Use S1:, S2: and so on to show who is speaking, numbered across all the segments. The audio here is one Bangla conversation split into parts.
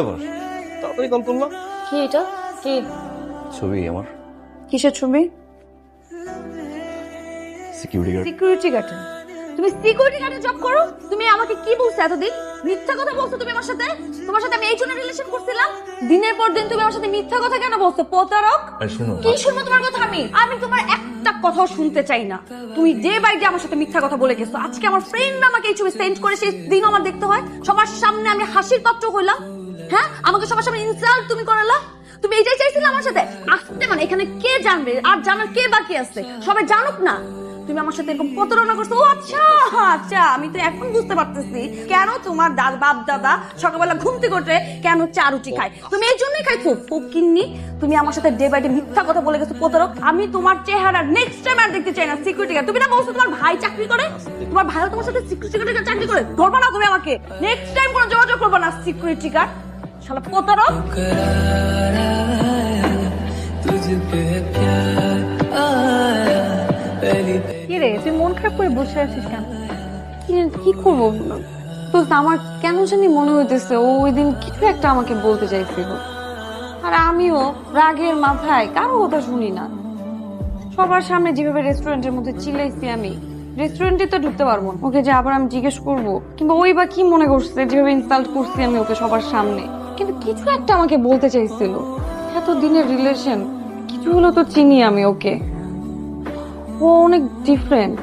S1: আবার তাড়াতাড়ি কল করলাম।
S2: কি এটা? কি
S1: ছবি আমার
S2: কিসের ছবি?
S1: Security guard.
S2: Security guard? তুমি সিকিউরিটি গার্ডে জব করো? তুমি আমাকে কি বলছো এতদিন? মিথ্যা কথা বলছো তুমি আমার সাথে। তোমার সাথে আমি এই জন্য রিলেশন করছিলাম। দিনের পর দিন তুমি আমার সাথে মিথ্যা কথা কেন বলছো? প্রতারক।
S1: শোনো,
S2: কি শুনবো তোমার কথা? আমি তোমার একটা কথাও শুনতে চাই না। তুমি ডে বাই ডে আমার সাথে মিথ্যা কথা বলে গেছো। আজকে আমার ফ্রেন্ড আমাকে এই ছবি সেন্ড করে, সেই দিন আমার দেখতে হয়। সবার সামনে আমি হাসির পাত্র হইলাম। হ্যাঁ, আমাকে সবার সামনে ইনসাল্ট তুমি করালা। তুমি এইটাই চাইছিলে আমার সাথে আসতে? মানে এখানে কে জানবে? আর জানার কে বাকি আছে? সবাই জানুক না তুমি আমার সাথে এরকম প্রতারণা করছো। ও আচ্ছা আচ্ছা, আমি তো এখন বুঝতে পারতেছি কেন তোমার বাপ দাদা সকালবেলা ঘুম থেকে উঠে কেন চা রুটি খায়। তুমি এই জন্যই খাইছো ফকিন্নি। তুমি আমার সাথে ডে বাই ডে মিথ্যা কথা বলে গেছো প্রতারক। আমি তোমার চেহারা নেক্সট টাইম আর দেখতে চাই না। সিকিউরিটি গার্ড তুমি না বলছো তোমার ভাই চাকরি করে? তোমার ভাইও তোমার সাথে সিকিউরিটি গার্ড চাকরি করে? ধরবা না তুমি আমাকে। নেক্সট টাইম কোনো যোগাযোগ করবা না সিকিউরিটি গার্ড। শালা প্রতারক।
S3: কিরে তুই মন খারাপ করে বসে আছিস কেন?
S2: কি করবো তো? আমার কেন জানি মনে হইতেছে ও ওই দিন কিছু একটা আমাকে বলতে চাইছিল, আর আমিও রাগের মাথায় কারো কথা শুনি না। সবার সামনে যেভাবে রেস্টুরেন্টের মধ্যে চিল্লাইছি, আমি রেস্টুরেন্টে তো ঢুকতে পারবো না। ওকে যে আবার আমি জিজ্ঞেস করবো, কিংবা ওই বা কি মনে করছে যেভাবে ইনসাল্ট করছি আমি ওকে সবার সামনে। কিন্তু কিছু একটা আমাকে বলতে চাইছিল। এত দিনের রিলেশন, কিছু হলো তো চিনি আমি ওকে। ও অনেক ডিফারেন্ট।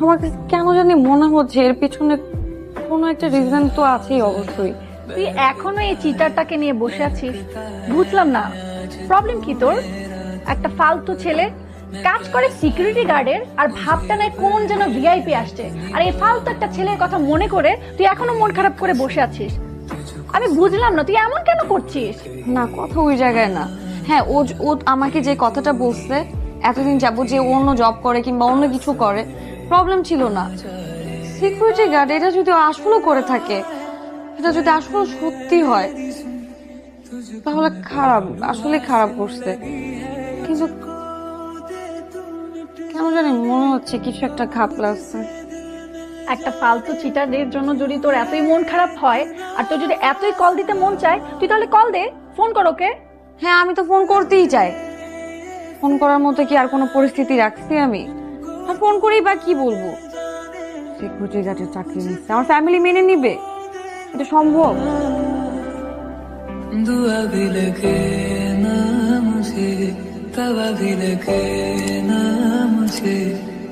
S2: আমার কাছে কেন জানি মনে হচ্ছে এর পিছনে কোনো একটা রিজন তো আছেই অবশ্যই।
S3: তুই এখনো এই চিটারটাকে নিয়ে বসে আছিস? বুঝলাম না প্রবলেম কি তোর? একটা ফালতু ছেলে কাজ করে সিকিউরিটি গার্ডের, আর ভাবটা নেই কোন যেন ভিআইপি আসছে, আর এই ফালতু একটা ছেলের কথা মনে করে তুই এখনো মন খারাপ করে বসে আছিস। আমি বুঝলাম না তুই এমন কেন করছিস।
S2: না, কথা ওই জায়গায় না। হ্যাঁ, ও আমাকে যে কথাটা বলছে এতদিন যাবো যে ও অন্য জব করে কিংবা অন্য কিছু করে, প্রবলেম ছিল না। সিকিউরিটি গার্ড এটা যদি ও আসলে করে থাকে, এটা যদি আসলে সত্যি হয়, তাহলে খারাপ, আসলে খারাপ করছে। কিন্তু কেন জানি মনে হচ্ছে কিছু একটা খারাপ লাগছে।
S3: একটা ফালতু চিটারের জন্য যদি তোর এতই মন খারাপ হয়, আর তোর যদি এতই কল দিতে মন চায়, তুই তাহলে কল দে, ফোন কর ওকে।
S2: হ্যাঁ, আমি তো ফোন করতেই চাই। ফোন করার মতো কি আর কোনো পরিস্থিতি রাখছি আমি? আর ফোন করেই বা কি বলবো? সিকিউরিটি গার্ডের চাকরি নিচ্ছে, আমার ফ্যামিলি মেনে নিবে? এটা সম্ভব?
S4: दुआ भी लगे ना मुझे, तवा भी लगे ना मुझे।